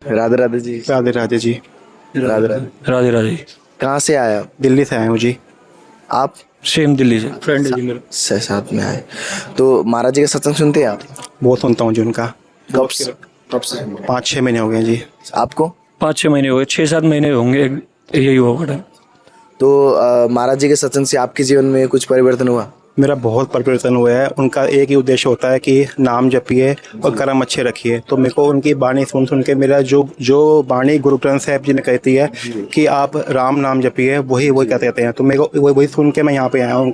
राधे राधे जी। राधे राधे जी। राधे राधे। राधे राधे। कहाँ से आए आप? दिल्ली से आए हूँ जी। आप सेम दिल्ली से फ्रेंड है जी मेरा। साथ में आए तो महाराज जी का सत्संग सुनते हैं आप? बहुत सुनता हूँ जी उनका। कब से सुन रहे हैं? 5-6 महीने हो गए जी। आपको? 5-6 महीने हो गए, 6-7 महीने होंगे, यही होगा टाइम। तो महाराज जी के सत्संग से आपके जीवन में कुछ परिवर्तन हुआ? मेरा बहुत परिवर्तन हुआ है। उनका एक ही उद्देश्य होता है कि नाम जपिए और कर्म अच्छे रखिए। तो मेरे को उनकी वाणी सुन सुन के मेरा जो वाणी गुरु ग्रंथ साहिब जी ने कहती है कि आप राम नाम जपिए, वही कहते हैं। तो मेरे को वही सुन के मैं यहाँ पे आया हूँ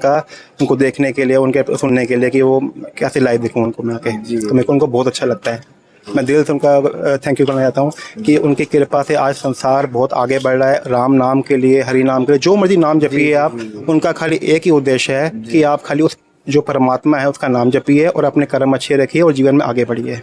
उनको देखने के लिए, उनके सुनने के लिए कि वो कैसे लाइव दिखूँ उनको मैं आके। तो मेरे को उनको बहुत अच्छा लगता है। मैं दिल से उनका थैंक यू करना चाहता हूँ कि उनकी कृपा से आज संसार बहुत आगे बढ़ रहा है। राम नाम के लिए, हरि नाम के लिए, जो मर्जी नाम जपिए आप, उनका खाली एक ही उद्देश्य है कि आप खाली उस जो परमात्मा है उसका नाम जपिए और अपने कर्म अच्छे रखिए और जीवन में आगे बढ़िए।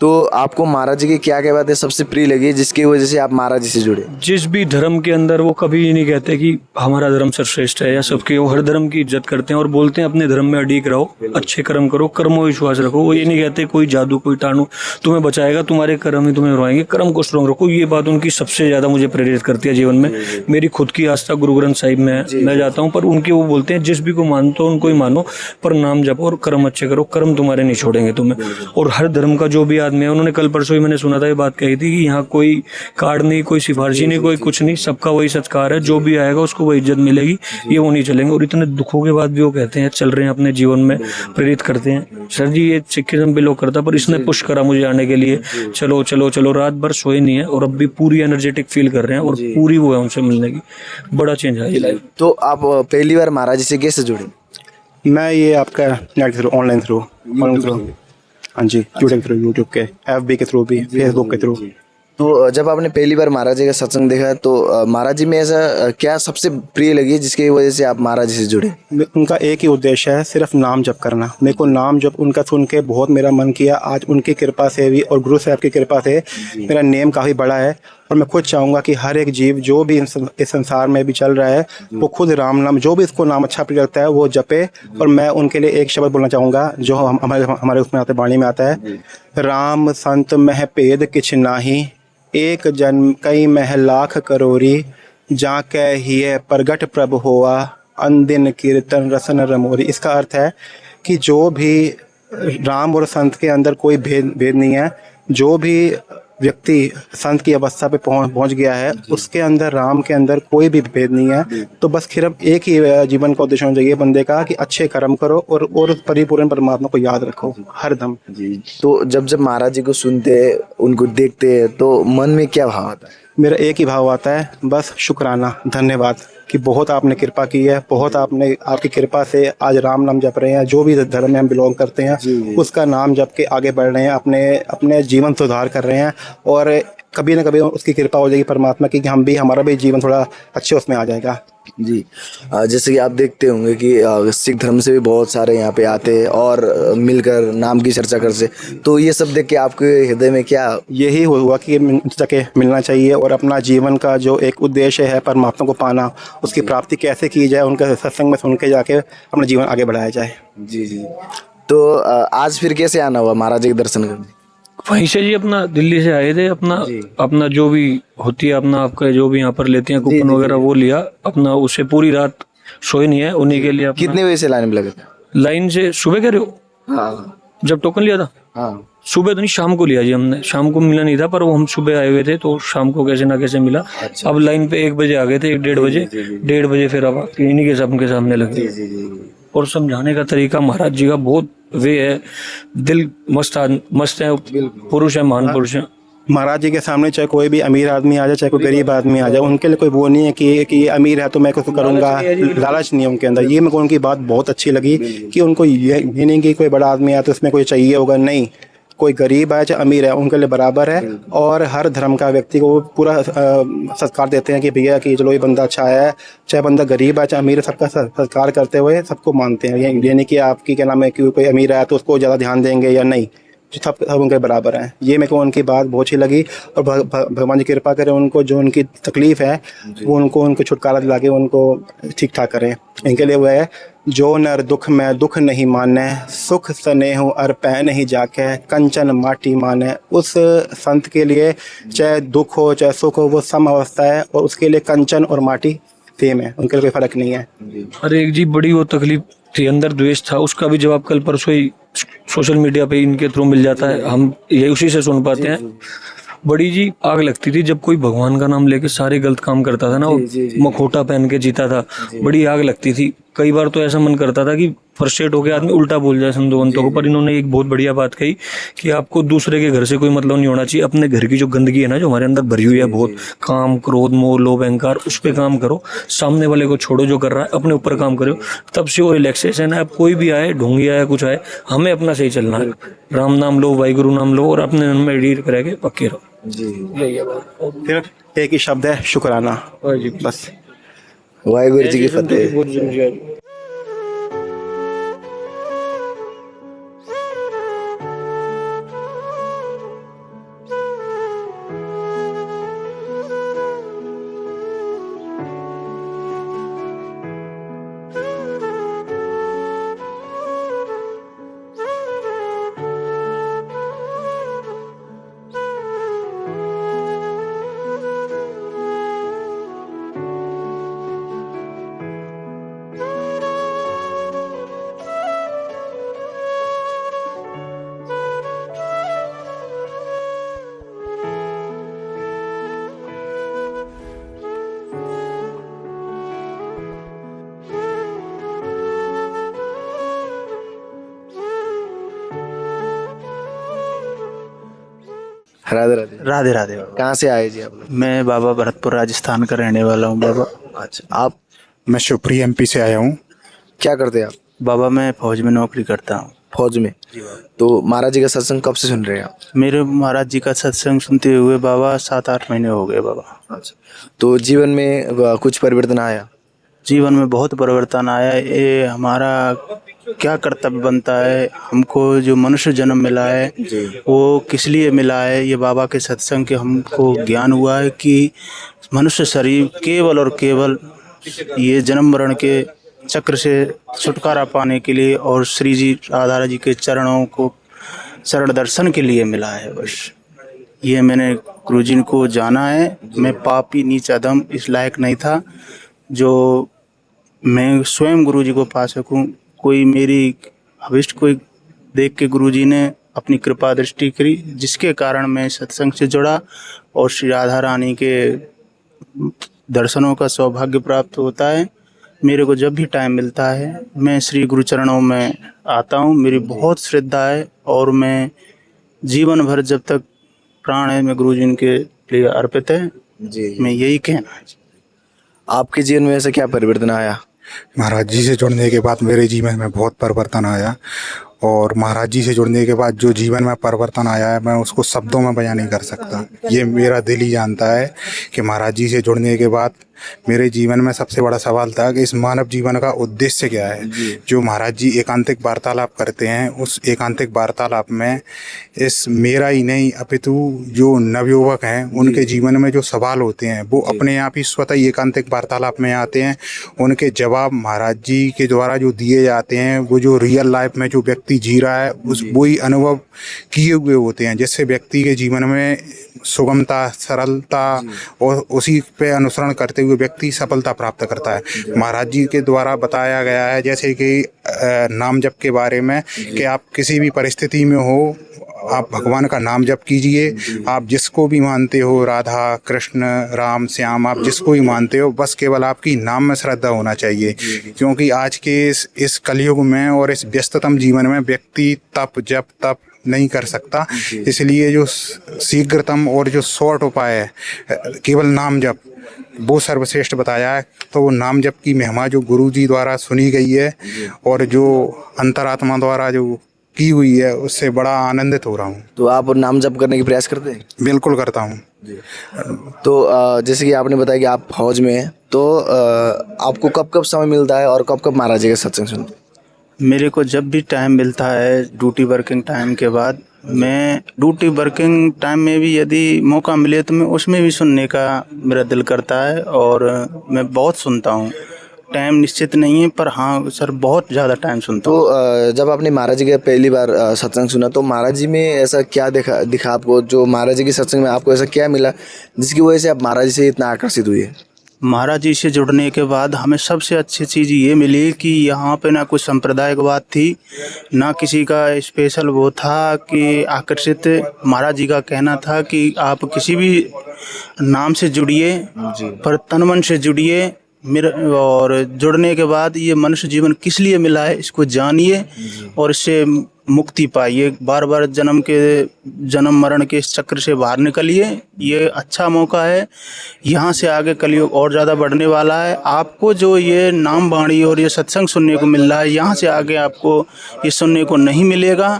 तो आपको महाराज जी की क्या क्या बातें सबसे प्रिय लगी जिसकी वजह से आप महाराज जी से जुड़े? जिस भी धर्म के अंदर वो कभी ये नहीं कहते कि हमारा धर्म सर्वश्रेष्ठ है या सबके, वो हर धर्म की इज्जत करते हैं और बोलते हैं अपने धर्म में अड़ीक रहो, अच्छे कर्म करो, कर्मों विश्वास रखो। वो ये नहीं कहते कोई जादू कोई टाणू तुम्हें बचाएगा, तुम्हारे कर्म ही तुम्हें रोएंगे, कर्म को स्ट्रॉन्ग रखो। ये बात उनकी सबसे ज़्यादा मुझे प्रेरित करती है जीवन में। मेरी खुद की आस्था गुरु ग्रंथ साहिब में है, मैं जाता हूँ, पर उनके वो बोलते हैं जिस भी को मानते हो उनको ही मानो, पर नाम जपो और कर्म अच्छे करो, कर्म तुम्हारे नहीं छोड़ेंगे तुम्हें। और हर धर्म का जो भी आदमी है, उन्होंने कल परसों ही मैंने सुना था ये बात कही थी कि यहाँ कोई कार्ड नहीं, कोई सिफारिशी नहीं, कोई कुछ नहीं, सबका वही सत्कार है, जो भी आएगा उसको वही इज्जत मिलेगी, ये वो नहीं चलेंगे। और इतने दुखों के बाद भी वो कहते हैं चल रहे हैं अपने जीवन में, प्रेरित करते हैं। सर जी ये सिखिज्म बिलोंग करता, पर इसने पुश करा मुझे आने के लिए, चलो चलो चलो। रात भर सोए नहीं है और अब भी पूरी एनर्जेटिक फील कर रहे हैं और पूरी वो है उनसे मिलने की, बड़ा चेंज है। तो आप पहली बार महाराज जी से कैसे जुड़े? मैं ये आपका नेट थ्रू, ऑनलाइन थ्रू, हाँ जी, यूट्यूब के, FB के थ्रू भी, फेसबुक के थ्रू। तो जब आपने पहली बार महाराज जी का सत्संग देखा तो महाराज जी में ऐसा क्या सबसे प्रिय लगी जिसकी वजह से आप महाराज जी से जुड़े? उनका एक ही उद्देश्य है, सिर्फ नाम जप करना। मेरे को नाम जप उनका सुन के बहुत मेरा मन किया। आज उनकी कृपा से भी और गुरु साहब की कृपा से मेरा नेम काफ़ी बड़ा है। और मैं खुद चाहूँगा कि हर एक जीव जो भी इस संसार में भी चल रहा है वो खुद राम नाम, जो भी इसको नाम अच्छा प्रिय लगता है वो जपे। और मैं उनके लिए एक शब्द बोलना चाहूँगा जो हमारे उसमें आता है, वाणी में आता है, राम संत मह भेद किछ नाही, एक जन्म कई मह लाख करोरी, जाके हिय प्रगट प्रभु होआ, अनदिन कीर्तन रसन रमोरी। इसका अर्थ है कि जो भी राम और संत के अंदर कोई भेद नहीं है। जो भी व्यक्ति संत की अवस्था पे पहुंच गया है उसके अंदर, राम के अंदर कोई भी भेद नहीं है। तो बस सिर्फ एक ही जीवन का उद्देश्य होना चाहिए बंदे का कि अच्छे कर्म करो और परिपूर्ण परमात्मा को याद रखो हरदम। तो जब महाराज जी को सुनते उनको देखते तो मन में क्या भाव आता है? मेरा एक ही भाव आता है, बस शुक्राना, धन्यवाद कि बहुत आपने कृपा की है, बहुत आपकी कृपा से आज राम नाम जप रहे हैं। जो भी धर्म में हम बिलोंग करते हैं उसका नाम जप के आगे बढ़ रहे हैं, अपने जीवन सुधार कर रहे हैं। और कभी ना कभी उसकी कृपा हो जाएगी परमात्मा की कि हमारा भी जीवन थोड़ा अच्छे उसमें आ जाएगा। जी जैसे कि आप देखते होंगे कि सिख धर्म से भी बहुत सारे यहाँ पे आते हैं और मिलकर नाम की चर्चा करते, तो ये सब देख के आपके हृदय में क्या? यही हुआ कि जाके मिलना चाहिए और अपना जीवन का जो एक उद्देश्य है परमात्मा को पाना, उसकी प्राप्ति कैसे की जाए, उनका सत्संग में सुन के जाके अपना जीवन आगे बढ़ाया जाए। जी तो आज फिर कैसे आना हुआ महाराज जी के दर्शन करने? वहीं से जी, अपना दिल्ली से आए थे, अपना जो भी होती है अपना आपका जो भी यहाँ पर लेते हैं कूपन वगैरह वो लिया अपना, उससे पूरी रात सोए नहीं है उन्हीं के लिए। कितने बजे से लाइन में लगे थे? लाइन से सुबह कह रहे हो? हाँ। जब टोकन लिया था? हाँ। सुबह तो नहीं, शाम को लिया जी हमने। शाम को मिला नहीं था, पर वो हम सुबह आए हुए थे तो शाम को कैसे ना कैसे मिला। अच्छा। अब लाइन पे 1 बजे आ गए थे, 1-1:30 बजे फिर अब इन्हीं के सबके सामने लगे। और समझाने का तरीका महाराज जी का बहुत वे है, दिल मस्त है, पुरुष है, महान पुरुष है। महाराज जी के सामने चाहे कोई भी अमीर आदमी आ जाए, चाहे कोई गरीब आदमी आ जाए, उनके लिए कोई वो नहीं है कि ये अमीर है तो मैं कुछ करूँगा, लालच नहीं है उनके अंदर। ये मेरे को उनकी बात बहुत अच्छी लगी कि उनको ये नहीं कि कोई बड़ा आदमी आया तो उसमें कोई चाहिए होगा, नहीं, कोई गरीब है चाहे अमीर है उनके लिए बराबर है। और हर धर्म का व्यक्ति को पूरा सत्कार देते हैं कि भैया कि चलो ये बंदा अच्छा है, चाहे बंदा गरीब है चाहे अमीर है, सबका सत्कार करते हुए सबको मानते हैं। ये नहीं कि आपकी क्या नाम है कि कोई अमीर है तो उसको ज़्यादा ध्यान देंगे या नहीं, जो सब उनके बराबर हैं। ये मेरे को उनकी बात बहुत अच्छी लगी और भगवान जी कृपा करें उनको, जो उनकी तकलीफ़ है वो उनको छुटकारा दिला के उनको ठीक ठाक करें। इनके लिए वो है, जो नर दुख में दुख नहीं माने, सुख स्नेह अर पै नहीं जाके, कंचन माटी माने। उस संत के लिए चाहे दुख हो चाहे सुख हो, वो सम अवस्था है और उसके लिए कंचन और माटी सेम है, उनके लिए कोई फर्क नहीं है। अरे एक जी बड़ी वो तकलीफ थी, अंदर द्वेष था, उसका भी जवाब कल परसों ही सोशल मीडिया पे इनके थ्रू मिल जाता है, हम ये उसी से सुन पाते हैं। बड़ी जी आग लगती थी जब कोई भगवान का नाम लेके सारे गलत काम करता था ना, वो मखोटा पहन के जीता था, बड़ी आग लगती थी। कई बार तो ऐसा मन करता था कि फ्रस्ट्रेट होकर आदमी उल्टा बोल जाए संतों वंतों को। पर इन्होंने एक बहुत बढ़िया बात कही कि आपको दूसरे के घर से कोई मतलब नहीं होना चाहिए, अपने घर की जो गंदगी है ना, जो हमारे अंदर भरी हुई है बहुत, काम क्रोध मोह लोभ अहंकार, उस पर काम करो, सामने वाले को छोड़ो जो कर रहा है, अपने ऊपर काम करो, तब से वो रिलैक्सेशन है। अब कोई भी आए, ढोंगी आए, कुछ आए, हमें अपना सही चलना है, राम नाम लो, वाहिगुरु नाम लो और अपने मन में डील करके पक्के रहो। सिर्फ एक ही शब्द है, शुक्राना, बस। वाहिगुरु जी की फतेह। राधे राधे। राधे राधे बाबा। कहाँ से आए जी आप लोग? मैं बाबा भरतपुर राजस्थान का रहने वाला हूँ बाबा। अच्छा, आप मैं शिवपुरी एमपी से आया हूँ। क्या करते हैं आप? बाबा मैं फौज में नौकरी करता हूँ। फौज में? तो महाराज जी का सत्संग कब से सुन रहे हैं आप? मेरे महाराज जी का सत्संग सुनते हुए बाबा 7-8 महीने हो गए बाबा। अच्छा, तो जीवन में कुछ परिवर्तन आया? जीवन में बहुत परिवर्तन आया। ये हमारा क्या कर्तव्य बनता है, हमको जो मनुष्य जन्म मिला है वो किस लिए मिला है, ये बाबा के सत्संग के हमको ज्ञान हुआ है कि मनुष्य शरीर केवल और केवल ये जन्म मरण के चक्र से छुटकारा पाने के लिए और श्री जी राधा जी के चरणों को चरण दर्शन के लिए मिला है। बस ये मैंने गुरुजी को जाना है। मैं पापी नीच अधम इस लायक नहीं था जो मैं स्वयं गुरुजी को पा सकूं। कोई मेरी अभिष्ट कोई देख के गुरुजी ने अपनी कृपा दृष्टि करी, जिसके कारण मैं सत्संग से जुड़ा और श्री राधा रानी के दर्शनों का सौभाग्य प्राप्त होता है। मेरे को जब भी टाइम मिलता है मैं श्री गुरु चरणों में आता हूँ। मेरी बहुत श्रद्धा है और मैं जीवन भर जब तक प्राण है मैं गुरुजी के लिए अर्पित है। जी, मैं यही कहना है। आपके जीवन में ऐसा क्या परिवर्तन आया? महाराज जी से जुड़ने के बाद मेरे जीवन में बहुत परिवर्तन आया और महाराज जी से जुड़ने के बाद जो जीवन में परिवर्तन आया है मैं उसको शब्दों में बयान नहीं कर सकता। ये मेरा दिल ही जानता है कि महाराज जी से जुड़ने के बाद मेरे जीवन में सबसे बड़ा सवाल था कि इस मानव जीवन का उद्देश्य क्या है। जो महाराज जी एकांतिक वार्तालाप करते हैं उस एकांतिक वार्तालाप में इस मेरा ही नहीं अपितु जो नवयुवक हैं उनके जीवन में जो सवाल होते हैं वो अपने आप ही स्वतः ही एकांतिक वार्तालाप में आते हैं। उनके जवाब महाराज जी के द्वारा जो दिए जाते हैं वो जो रियल लाइफ में जो व्यक्ति जी रहा है उस वही अनुभव किए हुए होते हैं, जिससे व्यक्ति के जीवन में सुगमता सरलता और उसी पे अनुसरण करते हुए व्यक्ति सफलता प्राप्त करता है। महाराज जी के द्वारा बताया गया है जैसे कि नाम जप के बारे में कि आप किसी भी परिस्थिति में हो आप भगवान का नाम जप कीजिए। आप जिसको भी मानते हो, राधा कृष्ण राम श्याम, आप जिसको भी मानते हो, बस केवल आपकी नाम में श्रद्धा होना चाहिए। क्योंकि आज के इस कलयुग में और इस व्यस्ततम जीवन में व्यक्ति तप जप तप नहीं कर सकता। इसलिए जो शीघ्रतम और जो शॉर्ट उपाय है केवल नाम जप, वो सर्वश्रेष्ठ बताया है। तो नाम जप की महिमा जो गुरु जी द्वारा सुनी गई है और जो अंतरात्मा द्वारा जो की हुई है उससे बड़ा आनंदित हो रहा हूँ। तो आप नाम जप करने की प्रयास करते हैं? बिल्कुल करता हूँ। तो जैसे कि आपने बताया कि आप फौज में हैं, तो आपको कब कब समय मिलता है और कब कब महाराज जी का सत्संग सुनते हैं? मेरे को जब भी टाइम मिलता है ड्यूटी वर्किंग टाइम के बाद मैं ड्यूटी वर्किंग टाइम में भी यदि मौका मिले तो मैं उसमें भी सुनने का मेरा दिल करता है, और मैं बहुत सुनता हूँ। टाइम निश्चित नहीं है, पर हाँ सर बहुत ज़्यादा टाइम सुनता हूँ। तो जब आपने महाराज जी का पहली बार सत्संग सुना तो महाराज जी में ऐसा क्या दिखा आपको, जो महाराज जी के सत्संग में आपको ऐसा क्या मिला जिसकी वजह से आप महाराज जी से इतना आकर्षित हुए? महाराज जी से जुड़ने के बाद हमें सबसे अच्छी चीज़ ये मिली कि यहाँ पे ना कोई सांप्रदायिक बात थी, ना किसी का स्पेशल वो था कि आकर्षित। महाराज जी का कहना था कि आप किसी भी नाम से जुड़िए, पर तन मन से जुड़िए। मेरे और जुड़ने के बाद ये मनुष्य जीवन किस लिए मिला है इसको जानिए और इससे मुक्ति पाइए। बार बार जन्म मरण के इस चक्र से बाहर निकलिए। ये अच्छा मौका है, यहाँ से आगे कलयुग और ज़्यादा बढ़ने वाला है। आपको जो ये नाम वाणी और ये सत्संग सुनने को मिल रहा है, यहाँ से आगे आपको ये सुनने को नहीं मिलेगा।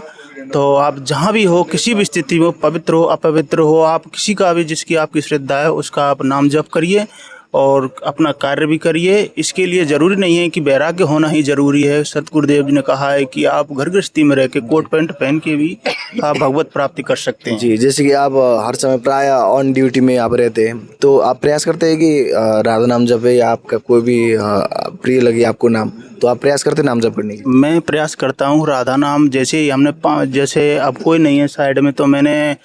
तो आप जहाँ भी हो, किसी भी स्थिति में, पवित्र हो अपवित्र हो, आप किसी का भी जिसकी आपकी श्रद्धा है उसका आप नाम जप करिए और अपना कार्य भी करिए। इसके लिए ज़रूरी नहीं है कि वैराग्य होना ही ज़रूरी है। सतगुरुदेव जी ने कहा है कि आप घर गृहस्थी में रह के कोट पैंट पहन के भी आप भगवत प्राप्ति कर सकते हैं। जी, जैसे कि आप हर समय प्राय ऑन ड्यूटी में आप रहते हैं, तो आप प्रयास करते हैं कि राधा नाम जप है या आपका कोई भी प्रिय लगे आपको नाम, तो आप प्रयास करते हैं नाम जप करने की? मैं प्रयास करता हूँ राधा नाम। जैसे ही हमने जैसे अब कोई नहीं है साइड में, तो मैंने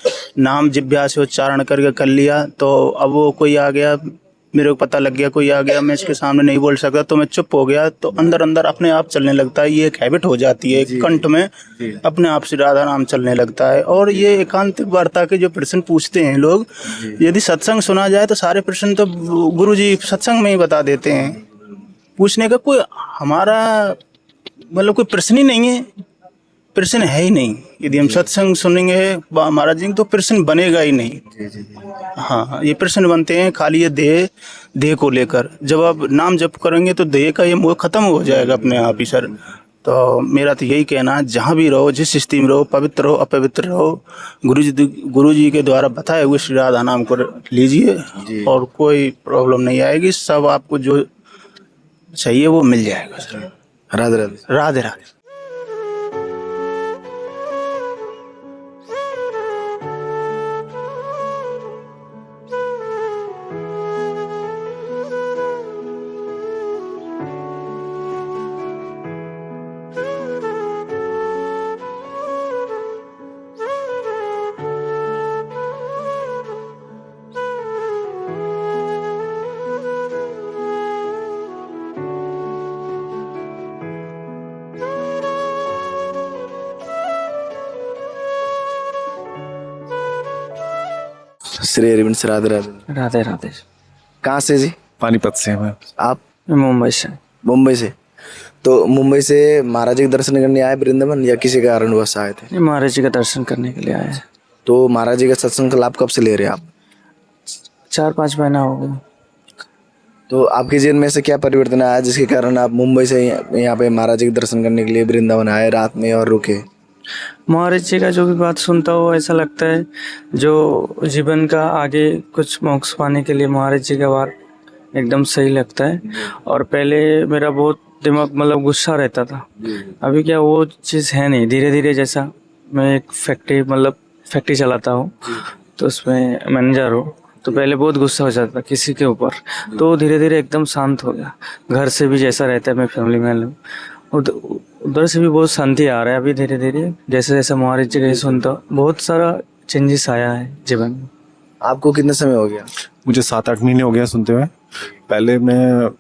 नाम जिह्वा से उच्चारण करके कर लिया। तो अब वो कोई आ गया, मेरे को पता लग गया कोई आ गया, मैं इसके सामने नहीं बोल सकता, तो मैं चुप हो गया। तो अंदर अंदर अपने आप चलने लगता है। ये एक हैबिट हो जाती है, कंठ में अपने आप से राधा नाम चलने लगता है। और ये एकांतिक वार्ता के जो प्रश्न पूछते हैं लोग, यदि सत्संग सुना जाए तो सारे प्रश्न तो गुरु जी सत्संग में ही बता देते हैं। पूछने का कोई हमारा मतलब कोई प्रश्न ही नहीं है, प्रश्न है ही नहीं। यदि हम सत्संग सुनेंगे महाराज जी तो प्रश्न बनेगा ही नहीं। हाँ, ये प्रश्न बनते हैं खाली ये देह को लेकर। जब आप नाम जप करेंगे तो देह का ये मोह खत्म हो जाएगा अपने आप ही सर। तो मेरा तो यही कहना है, जहाँ भी रहो, जिस स्थिति में रहो, पवित्र रहो अपवित्र रहो, गुरु जी के द्वारा बताए हुए श्री राधा नाम को लीजिए और कोई प्रॉब्लम नहीं आएगी। सब आपको जो चाहिए वो मिल जाएगा सर। राधे राधे। राधे राधे। श्री अरविंद से राधे राधे। राधे राधे। कहाँ से जी? पानीपत से हैं। आप? मैं मुंबई से। मुंबई से। तो मुंबई से महाराज जी के दर्शन करने आए वृंदावन या किसी कारणवश आए थे? ये महाराज जी का दर्शन करने के लिए आए हैं। तो महाराज जी का सत्संग का लाभ कब से ले रहे हैं आप? 4-5 महीना हो गया। तो आपके जीवन में से क्या परिवर्तन आया जिसके कारण आप मुंबई से यहाँ पे महाराज जी के दर्शन करने के लिए वृंदावन आए रात में और रुके? महाराज जी का जो भी बात सुनता हो ऐसा लगता है जो जीवन का आगे कुछ मोक्ष पाने के लिए महाराज जी का बात एकदम सही लगता है। और पहले मेरा बहुत दिमाग मतलब गुस्सा रहता था, अभी क्या वो चीज़ है नहीं। धीरे धीरे जैसा मैं एक फैक्ट्री चलाता हूँ तो उसमें मैनेजर हूँ, तो पहले बहुत गुस्सा हो जाता था किसी के ऊपर, तो धीरे धीरे एकदम शांत हो गया। घर से भी जैसा रहता है मैं फैमिली मैन हूँ, उधर से भी बहुत शांति आ रहा है अभी धीरे धीरे। जैसे जैसे महाराज जी का सुनता हूँ बहुत सारा चेंजेस आया है जीवन में। आपको कितना समय हो गया? मुझे 7-8 महीने हो गए सुनते हुए। पहले मैं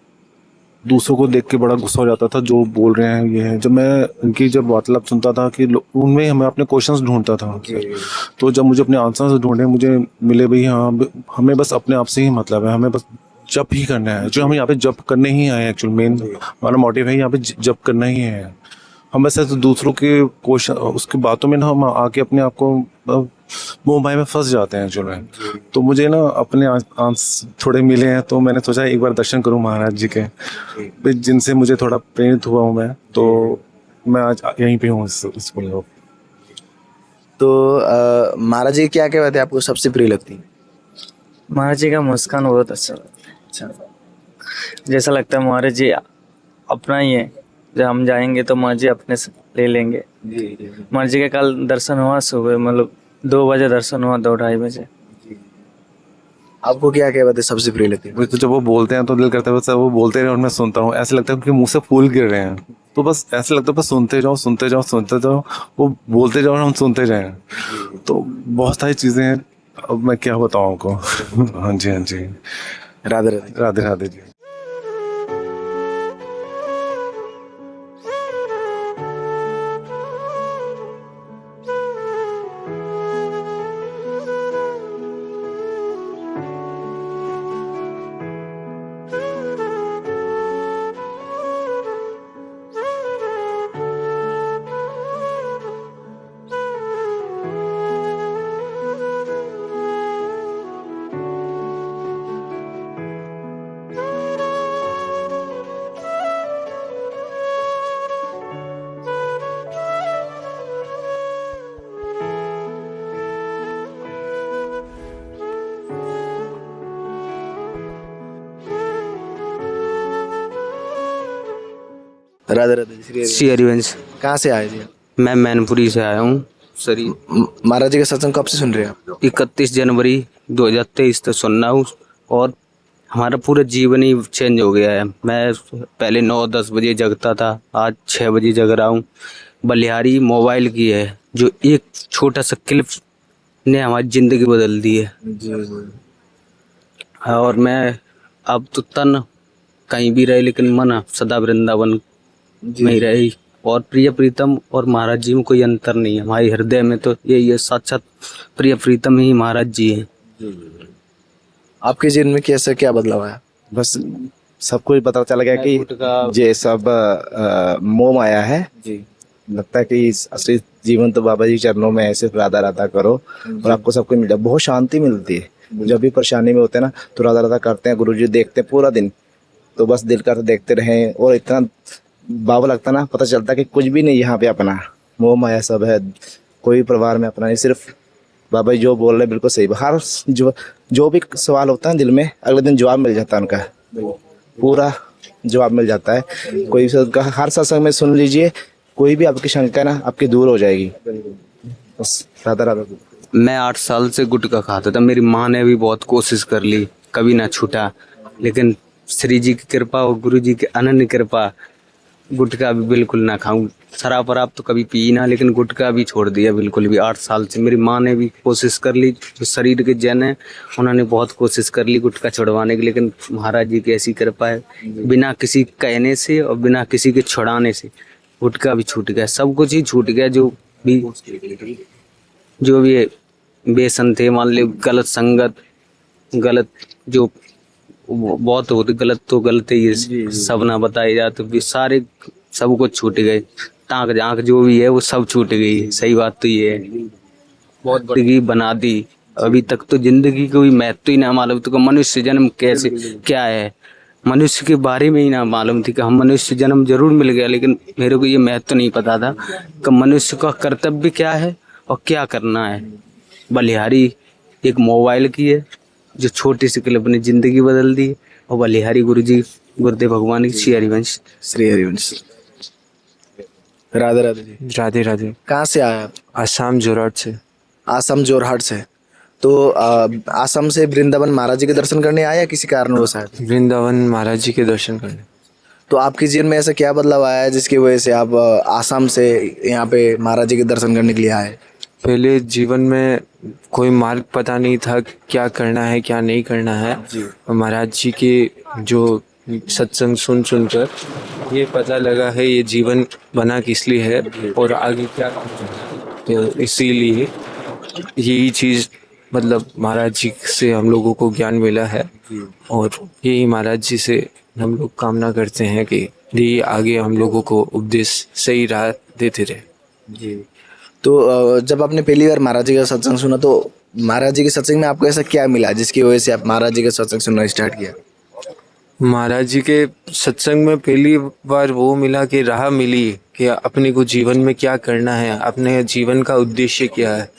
दूसरों को देख के बड़ा गुस्सा हो जाता था, जो बोल रहे हैं ये है। जब मैं उनकी वार्तालाप सुनता था कि उनमें हमें अपने क्वेश्चंस ढूंढता था, तो जब मुझे अपने आंसर्स ढूंढे मुझे मिले भाई हाँ हमें बस अपने आप से ही मतलब है, हमें बस जप ही करना है। जो हम यहाँ पे जप करने ही आए हैं, एक्चुअल मेन हमारा मोटिव है यहाँ पे जप करना ही है। हम ऐसे तो दूसरों के क्वेश्चन उसकी बातों में ना हम आके अपने आप को मोह माया में फंस जाते हैं एक्चुअल में। तो मुझे ना अपने आंसर थोड़े मिले हैं, तो मैंने सोचा एक बार दर्शन करूँ महाराज जी के, जिनसे मुझे थोड़ा प्रेरित हुआ हूँ मैं, तो मैं आज यहीं पे हूँ इसको। तो महाराज जी क्या क्या बातें आपको सबसे प्रिय लगती? महाराज जी का मुस्कान बहुत अच्छा जैसा लगता है महाराज जी अपना ही है। जब हम जाएंगे तो महाराज जी अपने ले लेंगे। महाराज जी का कल दर्शन हुआ सुबह, मतलब 2 बजे दर्शन हुआ, 2-2:30 बजे। आपको क्या क्या बातें सबसे प्रिय लगती है? मुझे तो जब वो बोलते हैं तो दिल करता है बस वो बोलते रहे और मैं सुनता हूँ। ऐसा लगता है कि मुंह से फूल गिर रहे हैं, तो बस ऐसा लगता है बस सुनते जाओ सुनते जाओ सुनते जाओ, वो बोलते जाओ और हम सुनते जाएं। तो बहुत सारी चीज़ें हैं, अब मैं क्या बताऊँ आपको। हाँ जी हाँ जी। राधे राधे। राधे राधे जी। राधे राधे श्री हरि। श्री हरिवंश। कहाँ से आए जी? मैं मैनपुरी से आया हूँ सरी। महाराज जी का सत्संग कब से सुन रहे हैं आप? 31 जनवरी 2023 तक सुन रहा हूँ और हमारा पूरा जीवन ही चेंज हो गया है। मैं पहले 9-10 बजे जगता था, आज 6 बजे जग रहा हूँ। बलिहारी मोबाइल की है, जो एक छोटा सा क्लिप ने हमारी ज़िंदगी बदल दी है। और मैं अब तो तन कहीं भी रहे लेकिन मन सदा वृंदावन में ही रही। और प्रिय प्रीतम और महाराज जी में कोई अंतर नहीं है, हमारे हृदय में तो यही है, साक्षात प्रिय प्रीतम ही महाराज जी हैं। आपके जीवन में कैसे क्या बदलाव आया? बस सबको ही पता चल गया कि ये सब मोह माया है जी। लगता है कि असली जीवन तो बाबा जी चरणों में है, सिर्फ राधा राधा करो और आपको सब कुछ मिल जाए। बहुत शांति मिलती है। जब भी परेशानी में होते हैं ना तो राधा राधा करते हैं, गुरुजी देखते हैं पूरा दिन, तो बस दिल का तो देखते रहें। और इतना बाबा लगता ना, पता चलता कि कुछ भी नहीं यहाँ पे अपना, मोह माया सब है, कोई परिवार में अपना नहीं, सिर्फ बाबा जी जो बोल रहे बिल्कुल सही। हर जो भी सवाल होता है दिल में, अगले दिन जवाब मिल जाता है, उनका पूरा जवाब मिल जाता है। कोई हर सत्संग में सुन लीजिए, कोई भी आपकी शंका ना आपकी दूर हो जाएगी। बस राधा राधा। मैं 8 साल से गुटखा खाता था, मेरी माँ ने भी बहुत कोशिश कर ली, कभी ना छूटा, लेकिन श्री जी की कृपा और गुरु जी की अनन्य कृपा, गुटखा भी बिल्कुल ना खाऊं। शराब वराब तो कभी पी ना, लेकिन गुटखा भी छोड़ दिया बिल्कुल भी 8 साल से। मेरी माँ ने भी कोशिश कर ली, जो शरीर के जन है उन्होंने बहुत कोशिश कर ली गुटखा छुड़वाने की, लेकिन महाराज जी की ऐसी कृपा है, बिना किसी कहने से और बिना किसी के छुड़ाने से गुटखा भी छूट गया, सब कुछ ही छूट गया। जो भी व्यसन थे, मान लो गलत संगत, गलत जो बहुत होते, गलत तो गलत ही है, सब ना बताए जाते भी सारे सब कुछ छूट गए। टाँक झाँक जो भी है वो सब छूट गई। सही बात तो ये है, बहुत बड़ी बना दी। अभी तक तो जिंदगी कोई महत्व ही ना मालूम, तो मनुष्य जन्म कैसे क्या है, मनुष्य के बारे में ही ना मालूम थी कि हम मनुष्य जन्म जरूर मिल गया, लेकिन मेरे को ये महत्व नहीं पता था कि मनुष्य का कर्तव्य क्या है और क्या करना है। बलिहारी एक मोबाइल की है, जो छोटी सी क्लिप ने जिंदगी बदल दी, और बलिहारी गुरु जी गुरुदेव भगवान की श्री हरिवंश। श्री हरिवंश। राधे राधे जी। राधे राधे। कहाँ से आए आप? आसाम जोरहाट से। आसाम जोरहाट से। तो आसाम से वृंदावन महाराज जी के दर्शन करने आया, किसी कारण वो शायद? वृंदावन महाराज जी के दर्शन करने। तो आपके जीवन में ऐसा क्या बदलाव आया है जिसकी वजह से आप आसाम से यहाँ पे महाराज जी के दर्शन करने के लिए आए? पहले जीवन में कोई मार्ग पता नहीं था, क्या करना है क्या नहीं करना है। महाराज जी के जो सत्संग सुन कर ये पता लगा है ये जीवन बना किस लिए है और आगे क्या करना है। तो इसीलिए यही चीज़, मतलब महाराज जी से हम लोगों को ज्ञान मिला है, और यही महाराज जी से हम लोग कामना करते हैं कि ये आगे हम लोगों को उपदेश सही राह देते रहे। तो जब आपने पहली बार महाराज जी का सत्संग सुना, तो महाराज जी के सत्संग में आपको ऐसा क्या मिला जिसकी वजह से आप महाराज जी का सत्संग सुनना स्टार्ट किया? महाराज जी के सत्संग में पहली बार वो मिला कि राह मिली कि अपने को जीवन में क्या करना है, अपने जीवन का उद्देश्य क्या है।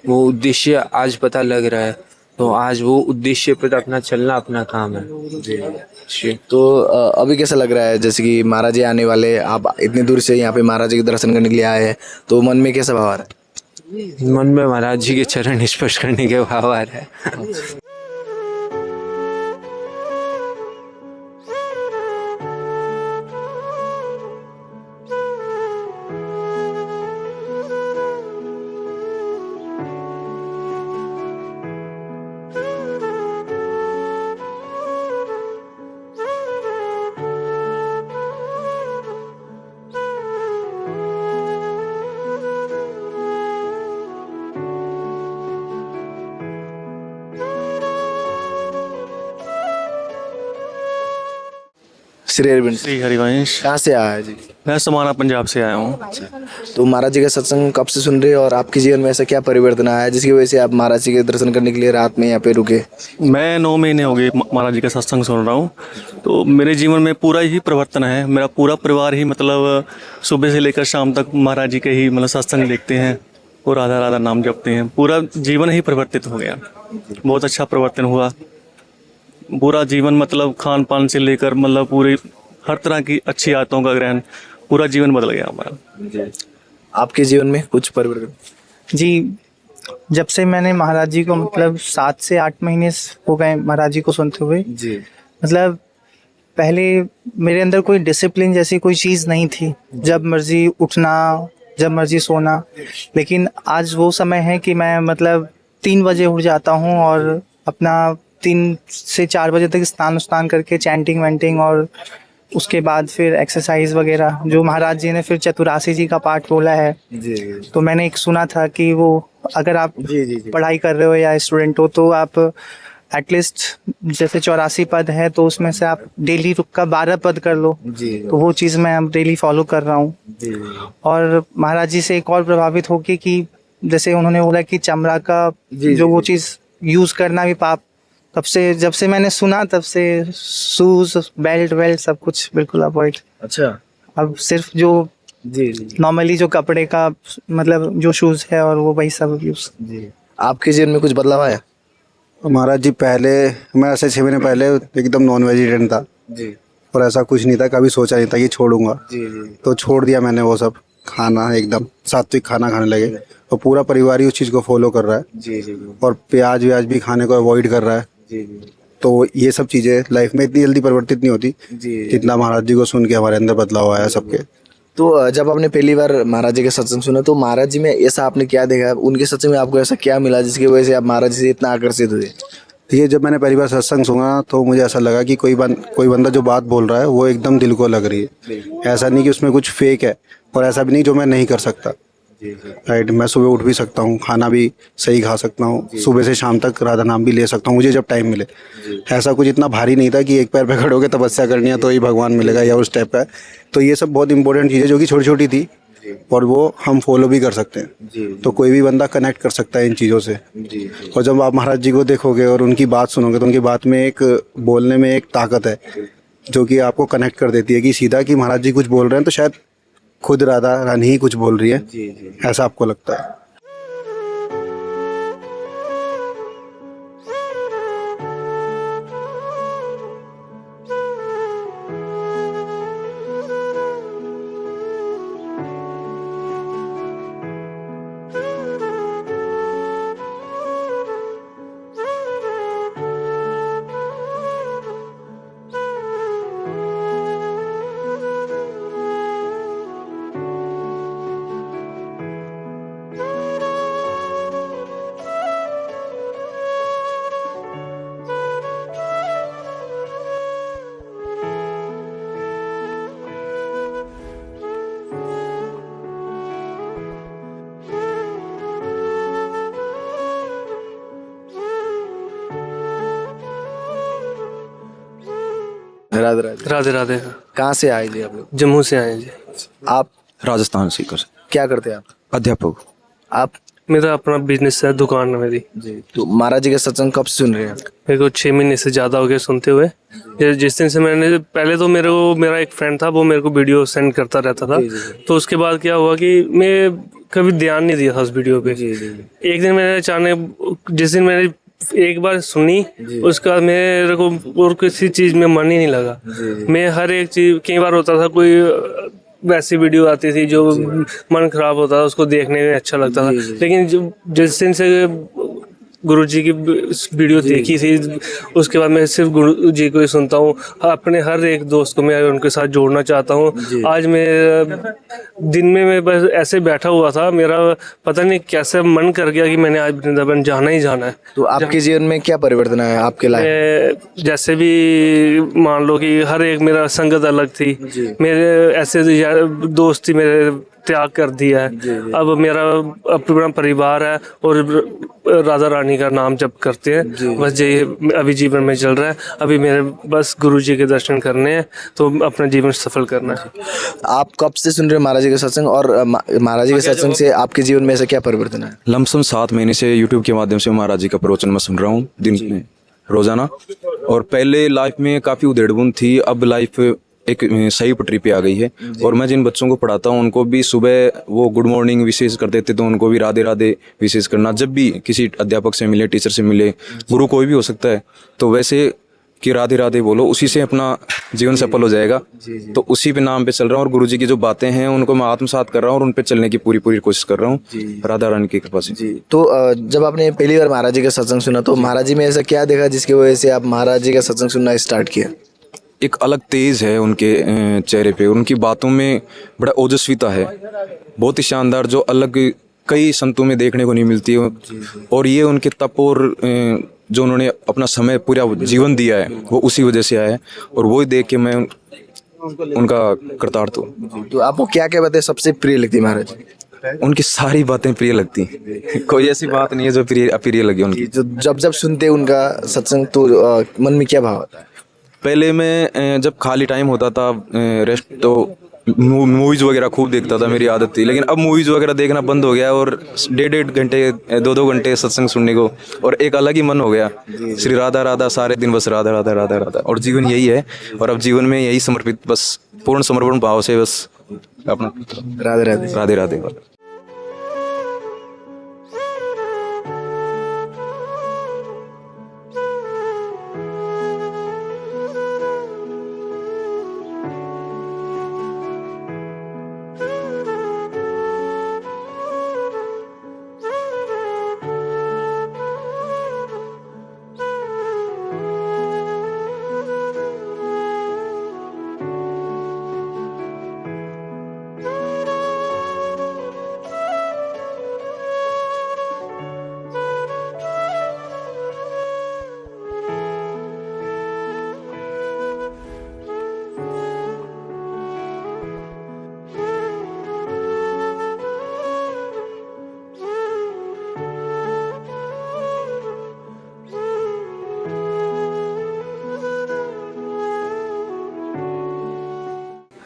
वो उद्देश्य आज पता लग रहा है। तो आज वो उद्देश्य पे अपना चलना अपना काम है। जी। तो अभी कैसा लग रहा है, जैसे कि महाराज जी आने वाले, आप इतनी दूर से यहाँ पे महाराज जी के दर्शन करने के लिए आए हैं, तो मन में कैसा भाव आ रहा है? मन में महाराज जी के चरण स्पर्श करने के भाव आ रहा है। श्री अरविंद, श्री हरिवंश। कहाँ से आया है जी? मैं समाना पंजाब से आया हूँ। तो महाराज जी का सत्संग कब से सुन रहे हो और आपके जीवन में ऐसा क्या परिवर्तन आया है जिसकी वजह से आप महाराज जी के दर्शन करने के लिए रात में यहाँ पे रुके? मैं 9 महीने हो गए महाराज जी का सत्संग सुन रहा हूँ। तो मेरे जीवन में पूरा ही परिवर्तन है। मेरा पूरा परिवार ही मतलब सुबह से लेकर शाम तक महाराज जी के ही मतलब सत्संग देखते हैं और राधा राधा नाम जपते हैं। पूरा जीवन ही परिवर्तित हो गया। बहुत अच्छा परिवर्तन हुआ। पूरा जीवन मतलब खान पान से लेकर मतलब पूरी हर तरह की अच्छी आदतों का ग्रहण, पूरा जीवन बदल गया हमारा। आपके जीवन में कुछ परिवर्तन? जी, जब से मैंने महाराज जी को मतलब 7 से 8 महीने हो गए महाराज जी को सुनते हुए जी, मतलब पहले मेरे अंदर कोई डिसिप्लिन जैसी कोई चीज़ नहीं थी। जब मर्जी उठना, जब मर्जी सोना। लेकिन आज वो समय है कि मैं मतलब 3 बजे उठ जाता हूँ और अपना 3 से 4 बजे तक स्नान करके चैंटिंग वैंटिंग और उसके बाद फिर एक्सरसाइज वगैरह, जो महाराज जी ने फिर चतुरासी जी का पाठ बोला है। जी, तो मैंने एक सुना था कि वो अगर आप जी, पढ़ाई कर रहे हो या स्टूडेंट हो तो आप एटलीस्ट जैसे 84 पद है तो उसमें से आप डेली का 12 पद कर लो। जी, तो वो चीज़ मैं अब डेली फॉलो कर रहा हूँ। जी, और महाराज जी से एक और प्रभावित होके कि जैसे उन्होंने बोला कि चमड़ा का जो वो चीज़ यूज़ करना भी पाप, तब से जब से मैंने सुना तब से शूज बेल्ट वेल्ट सब कुछ बिल्कुल अवॉइड। अच्छा। अब सिर्फ जो जी, नॉर्मली जो कपड़े का मतलब जो शूज है और वो वही सब यूज। जी, आपके जीवन में कुछ बदलाव आया? महाराज जी पहले मैं ऐसे 6 महीने पहले एकदम नॉन वेजिटेरियन था जी, और ऐसा कुछ नहीं था, कभी सोचा नहीं था कि छोड़ूंगा। जी, जी, तो छोड़ दिया मैंने वो सब खाना, एकदम सात्विक खाना खाने लगे और पूरा परिवार ही उस चीज़ को फॉलो कर रहा है। जी, जी, और प्याज व्याज भी खाने को अवॉइड कर रहा है। जी, जी, तो ये सब चीज़ें लाइफ में इतनी जल्दी परिवर्तित नहीं होती जी। जितना महाराज जी को सुन के हमारे अंदर बदलाव आया सबके। तो जब आपने पहली बार महाराज जी के सत्संग सुना तो महाराज जी में ऐसा आपने क्या देखा, उनके सत्संग में आपको ऐसा क्या मिला जिसकी वजह से आप महाराज जी से इतना आकर्षित हुए? ये जब मैंने पहली बार सत्संग सुना तो मुझे ऐसा लगा कि कोई बंदा जो बात बोल रहा है वो एकदम दिल को लग रही है। ऐसा नहीं कि उसमें कुछ फेक है और ऐसा भी नहीं जो मैं नहीं कर सकता। राइट, मैं सुबह उठ भी सकता हूँ, खाना भी सही खा सकता हूँ, सुबह से शाम तक राधा नाम भी ले सकता हूँ मुझे जब टाइम मिले। ऐसा कुछ इतना भारी नहीं था कि एक पैर पे खड़े होकर तपस्या करनी है तो ही भगवान मिलेगा या उस टाइप का। तो ये सब बहुत इंपॉर्टेंट चीज़ें जो कि छोटी छोटी थी और वो हम फॉलो भी कर सकते हैं। तो कोई भी बंदा कनेक्ट कर सकता है इन चीज़ों से। और जब आप महाराज जी को देखोगे और उनकी बात सुनोगे तो उनकी बात में एक बोलने में एक ताकत है जो कि आपको कनेक्ट कर देती है कि सीधा कि महाराज जी कुछ बोल रहे हैं तो शायद खुद राधा रानी ही कुछ बोल रही है। ऐसा आपको लगता है। राधे राधे। राधे राधे। कहाँ से आए जी आप लोग? जम्मू से आए जी। आप राजस्थान सीकर। क्या करते हैं आप? अध्यापक। आप? मेरा अपना बिजनेस है, दुकान है मेरी। जी। तो महाराज जी का सत्संग कब से सुन रहे हैं? मेरे को 6 महीने से ज़्यादा हो गए सुनते हुए। जिस दिन से मैंने पहले तो मेरा एक फ्रेंड था, वो मेरे को वीडियो सेंड करता रहता था। तो उसके बाद क्या हुआ कि मैं कभी ध्यान नहीं दिया था उस वीडियो पे। एक दिन मैंने अचानक, जिस दिन मैंने एक बार सुनी, उसका मेरे को और किसी चीज़ में मन ही नहीं लगा। मैं हर एक चीज़, कई बार होता था कोई वैसी वीडियो आती थी जो मन खराब होता था, उसको देखने में अच्छा लगता था, लेकिन जिस दिन से गुरु जी की वीडियो देखी थी, उसके बाद मैं सिर्फ गुरु जी को ही सुनता हूँ। अपने हर एक दोस्त को मैं उनके साथ जोड़ना चाहता हूँ। आज मैं दिन में मैं बस ऐसे बैठा हुआ था, मेरा पता नहीं कैसे मन कर गया कि मैंने आज वृंदावन जाना ही जाना है। तो आपके जीवन में क्या परिवर्तन आया आपके लाइफ? जैसे भी मान लो कि हर एक मेरा संगत अलग थी, मेरे ऐसे दोस्त ही मेरे त्याग कर दिया है। अब मेरा अपना परिवार है और राधा रानी का नाम जप करते हैं, बस ये अभी जीवन में चल रहा है। अभी मेरे बस गुरु जी के दर्शन करने हैं, तो अपना जीवन सफल करना है। आप कब से सुन रहे हैं महाराज जी का सत्संग, और महाराज जी के सत्संग से आपके जीवन में ऐसा क्या परिवर्तन है? लमसम 7 महीने से यूट्यूब के माध्यम से महाराज जी का प्रवचन मैं सुन रहा हूँ दिन में, रोजाना। और पहले लाइफ में काफ़ी उधेड़बुन थी, अब लाइफ एक सही पटरी पे आ गई है। और मैं जिन बच्चों को पढ़ाता हूँ उनको भी सुबह वो गुड मॉर्निंग विशेष कर देते, तो उनको भी राधे राधे विशेष करना। जब भी किसी अध्यापक से मिले, टीचर से मिले, गुरु कोई भी हो सकता है, तो वैसे कि राधे राधे बोलो, उसी से अपना जीवन सफल हो जाएगा। तो उसी पे नाम पे चल रहा हूँ, और गुरु जी की जो बातें हैं उनको मैं आत्मसात कर रहा हूँ और उन पे चलने की पूरी कोशिश कर रहा हूँ राधा रानी की कृपा से। तो जब आपने पहली बार महाराज जी का सत्संग सुना, तो महाराज जी में ऐसा क्या देखा जिसकी वजह से आप महाराज जी का सत्संग सुनना स्टार्ट किया? एक अलग तेज है उनके चेहरे पे, उनकी बातों में बड़ा ओजस्विता है, बहुत ही शानदार, जो अलग कई संतों में देखने को नहीं मिलती है। और ये उनके तप और जो उन्होंने अपना समय पूरा जीवन दिया है, वो उसी वजह से आया है, और वो देख के मैं उनका कृतार्थ हूँ। तो आपको क्या क्या बातें सबसे प्रिय लगती है महाराज? उनकी सारी बातें प्रिय लगती, कोई ऐसी बात नहीं है जो अप्रिय लगी उनकी। जब सुनते उनका सत्संग तो मन में क्या भाव आता है? पहले मैं जब खाली टाइम होता था, रेस्ट, तो मूवीज़ वगैरह खूब देखता था, मेरी आदत थी। लेकिन अब मूवीज़ वगैरह देखना बंद हो गया, और 1.5 घंटे 2 घंटे सत्संग सुनने को, और एक अलग ही मन हो गया। श्री राधा राधा, सारे दिन बस राधा राधा राधा राधा, और जीवन यही है। और अब जीवन में यही समर्पित, बस पूर्ण समर्पण भाव से बस अपना राधे राधे राधे राधे।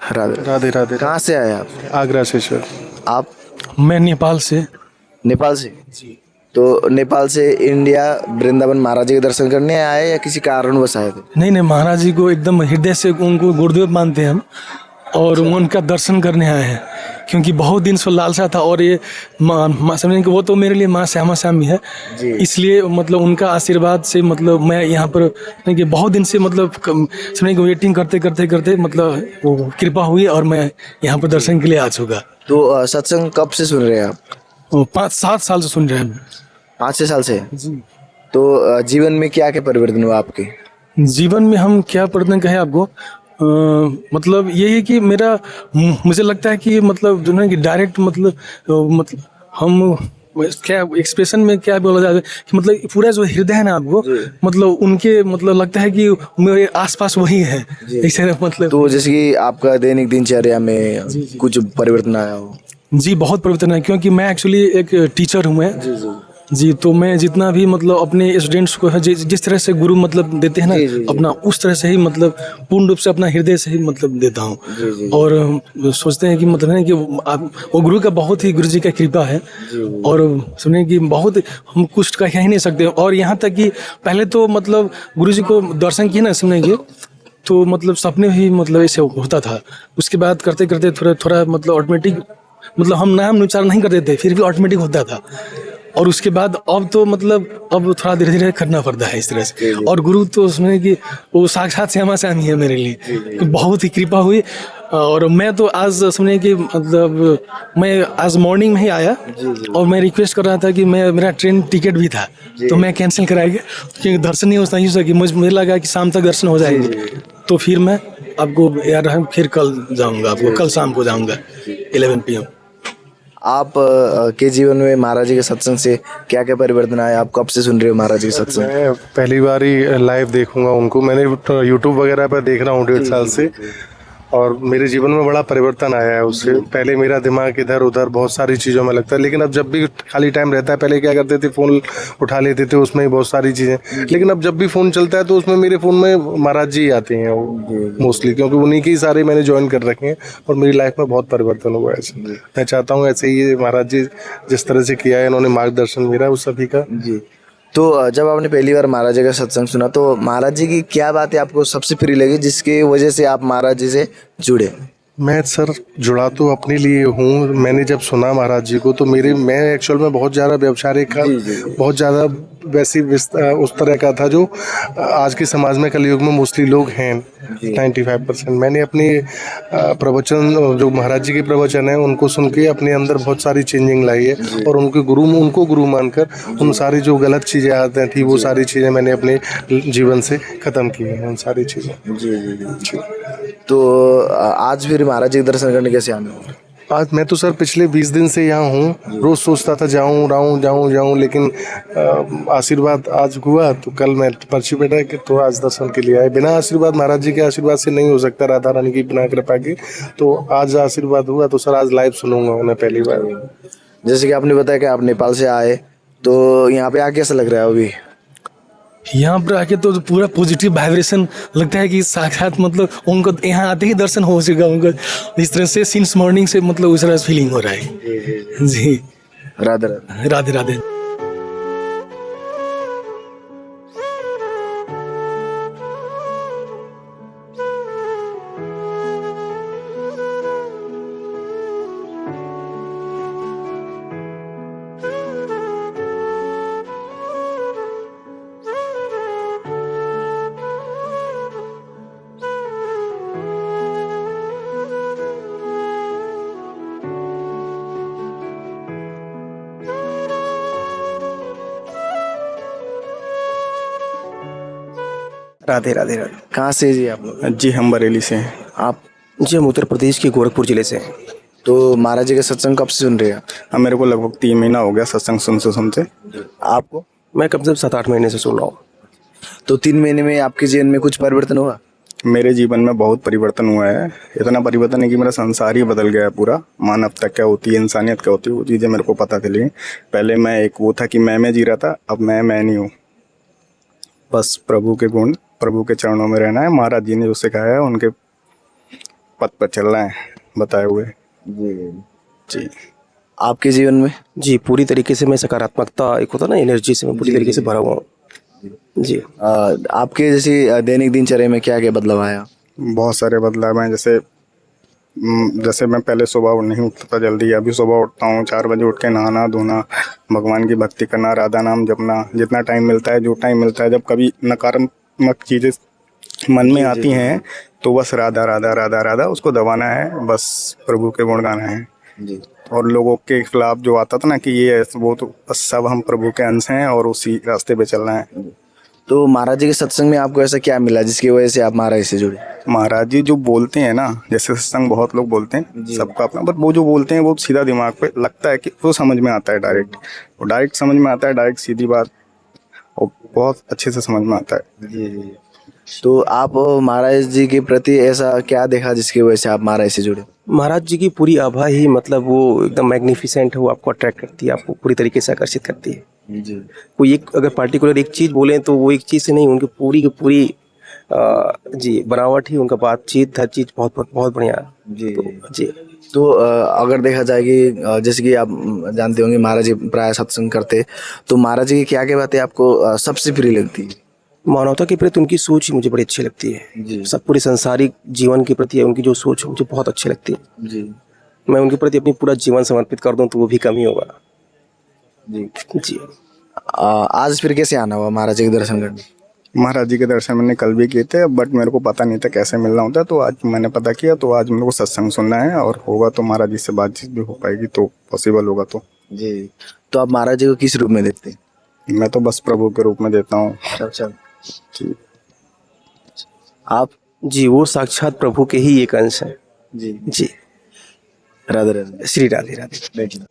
राधे राधे राधे। कहाँ से आए आप? आगरा से सर। आप? मैं नेपाल से। नेपाल से? तो नेपाल से इंडिया वृंदावन महाराज जी के दर्शन करने आए या किसी कारणवश आए थे? नहीं, महाराज जी को एकदम हृदय से उनको गुरुदेव मानते हैं हम, और उनका दर्शन करने आए हैं, क्योंकि बहुत दिन से लालसा था। और ये माँ समझें कि वो तो मेरे लिए माँ श्यामा श्यामी है, इसलिए मतलब उनका आशीर्वाद से मतलब मैं यहाँ पर कि बहुत दिन से मतलब समझें कि वेटिंग करते मतलब वो कृपा हुई और मैं यहाँ पर दर्शन के लिए आ चुका। तो सत्संग कब से सुन रहे हैं आप? 5-7 साल से सुन रहे हैं। 5-6 साल से? तो जीवन में क्या क्या परिवर्तन हुआ आपके? जीवन में हम क्या परिवर्तन कहें आपको, मतलब ये है कि मुझे लगता है कि मतलब जो है कि डायरेक्ट मतलब हम क्या एक्सप्रेशन में क्या बोला जाए कि मतलब पूरा जो हृदय है ना आपको, मतलब उनके मतलब लगता है कि मेरे आसपास वही है, ऐसे मतलब। तो जैसे कि आपका दैनिक दिनचर्या में कुछ परिवर्तन आया हो? जी बहुत परिवर्तन है, क्योंकि मैं एक्चुअली एक टीचर हूँ मैं जी। तो मैं जितना भी मतलब अपने स्टूडेंट्स को है जिस तरह से गुरु मतलब देते हैं ना अपना, उस तरह से ही मतलब पूर्ण रूप से अपना हृदय से ही मतलब देता हूँ। और सोचते हैं कि मतलब है कि वो गुरु का बहुत ही, गुरु जी का कृपा है। और सुने कि बहुत हम कुछ कह ही नहीं सकते। और यहाँ तक कि पहले तो मतलब गुरु जी को दर्शन किए ना सुने के, तो मतलब सपने ही मतलब ऐसे होता था। उसके बाद करते करते थोड़ा मतलब ऑटोमेटिक, मतलब हम नाम उच्चारण नहीं करते थे, फिर भी ऑटोमेटिक होता था। और उसके बाद अब तो मतलब अब थोड़ा धीरे धीरे करना पड़ता है इस तरह से। और गुरु तो उसमें कि वो साक्षात श्यामा श्यामी है मेरे लिए, कि बहुत ही कृपा हुई। और मैं तो आज समझे कि मतलब मैं आज मॉर्निंग में ही आया और मैं रिक्वेस्ट कर रहा था कि मेरा ट्रेन टिकट भी था तो मैं कैंसिल कराएगा क्योंकि दर्शन नहीं हो सकी। मुझे लगा कि शाम तक दर्शन हो जाएंगे, तो फिर मैं आपको यार हम फिर कल जाऊंगा, आपको कल शाम को जाऊंगा 11 PM। आप के जीवन में महाराज जी के सत्संग से क्या क्या परिवर्तन आया? आप कब से सुन रहे हो महाराज जी के सत्संग? मैं पहली बार ही लाइव देखूंगा उनको। मैंने यूट्यूब वगैरह पर देख रहा हूँ 1.5 साल से, और मेरे जीवन में बड़ा परिवर्तन आया है उससे। पहले मेरा दिमाग इधर उधर बहुत सारी चीज़ों में लगता है, लेकिन अब जब भी खाली टाइम रहता है, पहले क्या करते थे फ़ोन उठा लेते थे, उसमें ही बहुत सारी चीज़ें, लेकिन अब जब भी फ़ोन चलता है तो उसमें मेरे फ़ोन में महाराज जी आते हैं मोस्टली, क्योंकि उन्हीं के सारे मैंने ज्वाइन कर रखे हैं और मेरी लाइफ में बहुत परिवर्तन हुआ है। ऐसे मैं चाहता हूँ ऐसे ही महाराज जी जिस तरह से किया है, इन्होंने मार्गदर्शन मेरा उस सभी का। जी, तो जब आपने पहली बार महाराज जी का सत्संग सुना तो महाराज जी की क्या बातें आपको सबसे प्रिय लगी जिसकी वजह से आप महाराज जी से जुड़े? मैं सर जुड़ा तो अपने लिए हूँ। मैंने जब सुना महाराज जी को तो मैं एक्चुअल में बहुत ज़्यादा व्यवसायिक का, बहुत ज़्यादा वैसी उस तरह का था जो आज के समाज में कलयुग में मोस्टली लोग हैं 95%। मैंने अपने प्रवचन, जो महाराज जी के प्रवचन हैं, उनको सुन के अपने अंदर बहुत सारी चेंजिंग लाई है और उनको गुरु मानकर उन सारी जो गलत चीज़ें आती थी वो सारी चीज़ें मैंने अपने जीवन से ख़त्म की हैं, उन सारी चीज़ें। जी। तो आज फिर महाराज जी के दर्शन करने कैसे आना हुआ? आज मैं तो सर पिछले 20 दिन से यहाँ हूँ। रोज़ सोचता था जाऊँ, लेकिन आशीर्वाद आज हुआ तो कल मैं पर्ची बैठा कि तो आज दर्शन के लिए आए। बिना आशीर्वाद, महाराज जी के आशीर्वाद से नहीं हो सकता, राधा रानी की बिना कृपा के। तो आज आशीर्वाद हुआ तो सर आज लाइव सुनूंगा उन्हें पहली बार। जैसे कि आपने बताया कि आप नेपाल से आए, तो यहाँ पे आके कैसा लग रहा है अभी? यहाँ पर आके तो पूरा पॉजिटिव वाइब्रेशन लगता है कि साक्षात मतलब उनको यहाँ आते ही दर्शन हो चुका उनका। इस तरह से सिंस मॉर्निंग से मतलब उस तरह फीलिंग हो रहा है। जी, राधे राधे। राधे राधे। राधे राधे राधे। कहाँ से जी आप लोग? जी, हम बरेली से हैं। आप? जी, हम उत्तर प्रदेश के गोरखपुर ज़िले से हैं। तो महाराज जी का सत्संग कब से सुन रहे हैं? अब मेरे को लगभग 3 महीना हो गया सत्संग सुनते। आपको? मैं कम से कम 7-8 महीने से सुन रहा हूँ। तो 3 महीने में आपके जीवन में कुछ परिवर्तन हुआ? मेरे जीवन में बहुत परिवर्तन हुआ है। इतना परिवर्तन है कि मेरा संसार ही बदल गया है पूरा। मानवता क्या होती है, इंसानियत क्या होती है, वो चीज़ें मेरे को पता चली। पहले मैं एक वो था कि मैं जी रहा था, अब मैं नहीं हूँ। बस प्रभु के गुण, प्रभु के चरणों में रहना है। महाराज जी ने जो सिखाया है उनके पथ पर चलना है बताए हुए। जी। आपके जीवन में? जी, पूरी तरीके से मैं सकारात्मकता, एक होता ना एनर्जी से, मैं पूरी तरीके से भरा हुआ हूँ। जी। आपके जैसे दैनिक दिनचर्या में क्या क्या बदलाव आया? बहुत सारे बदलाव हैं। जैसे मैं पहले सुबह नहीं उठता था जल्दी, अभी सुबह उठता हूँ 4 बजे, उठ के नहाना धोना, भगवान की भक्ति करना, राधा नाम जपना, जितना टाइम मिलता है, जो टाइम मिलता है। जब कभी नकारात्मक चीज़ें मन में आती हैं तो बस राधा राधा राधा राधा उसको दबाना है, बस प्रभु के गुण गाना है। जी। और लोगों के खिलाफ जो आता था ना कि ये वो, तो बस सब हम प्रभु के अंश हैं और उसी रास्ते पे चलना है। तो महाराज जी के सत्संग में आपको ऐसा क्या मिला जिसकी वजह से आप महाराज से जुड़े? महाराज जी जो बोलते हैं ना, जैसे सत्संग बहुत लोग बोलते हैं, सबका अपना, बट वो जो बोलते हैं वो सीधा दिमाग पे लगता है कि वो समझ में आता है, डायरेक्ट समझ में आता है, डायरेक्ट सीधी बात, और बहुत अच्छे से समझ में आता है। जी। तो आप महाराज जी के प्रति ऐसा क्या देखा जिसकी वजह से आप महाराज से जुड़े? महाराज जी की पूरी आभा ही मतलब वो एकदम मैग्निफिसेंट है, वो आपको अट्रैक्ट करती है, आपको पूरी तरीके से आकर्षित करती है। जी। कोई एक अगर पार्टिकुलर एक चीज़ बोलें तो वो एक चीज़ से नहीं, उनकी पूरी की पूरी जी बनावट ही, उनका बातचीत, हर चीज़ बहुत बहुत बढ़िया है। जी। जी। तो अगर देखा जाए कि जैसे कि आप जानते होंगे महाराज जी प्राय सत्संग करते, तो महाराज जी की क्या क्या बातें आपको सबसे प्रिय लगती है? मानवता के प्रति उनकी सोच ही मुझे बड़ी अच्छी लगती है। सब पूरे संसारिक जीवन के प्रति उनकी जो सोच मुझे बहुत अच्छी लगती है। जी। मैं उनके प्रति अपनी पूरा जीवन समर्पित कर दूं तो वो भी कम ही होगा। जी जी। आज फिर कैसे आना हुआ महाराज जी के दर्शन करने? महाराज जी के दर्शन मैंने कल भी किए थे, बट मेरे को पता नहीं था कैसे मिलना होता है, तो आज मैंने पता किया, तो आज मेरे को सत्संग सुनना है और होगा तो महाराज जी से बातचीत भी हो पाएगी, तो पॉसिबल होगा तो। जी, तो आप महाराज जी को किस रूप में देखते हैं? मैं तो बस प्रभु के रूप में देता हूँ। अच्छा जी। आप? जी, वो साक्षात प्रभु के ही एक अंश है। जी जी। राधे राधे। श्री राधे राधे। बैठिए।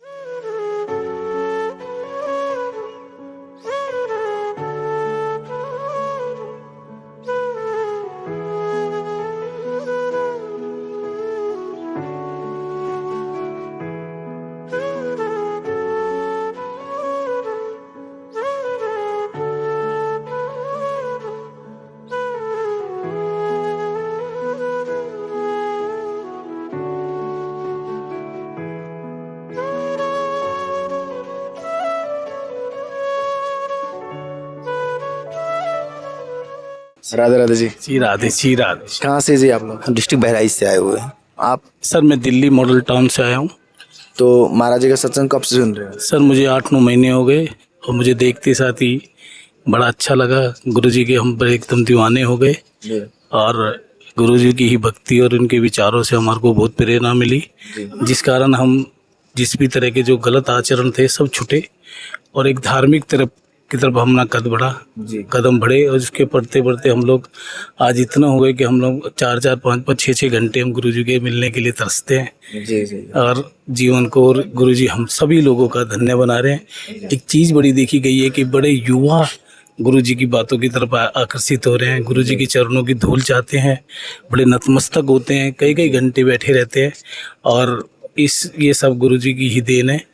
राधे राधे जी। जी राधे जी राधे। कहाँ से जी आप लोग? हम डिस्ट्रिक्ट बहराइच से आए हुए हैं। आप? सर मैं दिल्ली मॉडल टाउन से आया हूँ। तो महाराज जी का सत्संग कब से सुन रहे हैं? सर मुझे 8-9 महीने हो गए और मुझे देखते साथ ही बड़ा अच्छा लगा। गुरुजी के हम एकदम दीवाने हो गए और गुरुजी की ही भक्ति और उनके विचारों से हमारे को बहुत प्रेरणा मिली, जिस कारण हम जिस भी तरह के जो गलत आचरण थे सब छूटे और एक धार्मिक तरफ की तरफ हमने कदम बढ़े और उसके बढ़ते बढ़ते हम लोग आज इतना हो गए कि हम लोग 4-4, 5-5, 6-6 घंटे हम गुरुजी के मिलने के लिए तरसते हैं और जीवन को और गुरुजी हम सभी लोगों का धन्य बना रहे हैं। एक चीज़ बड़ी देखी गई है कि बड़े युवा गुरुजी की बातों की तरफ आकर्षित हो रहे हैं, गुरुजी के चरणों की धूल चाहते हैं, बड़े नतमस्तक होते हैं, कई कई घंटे बैठे रहते हैं और ये सब गुरुजी की ही देन है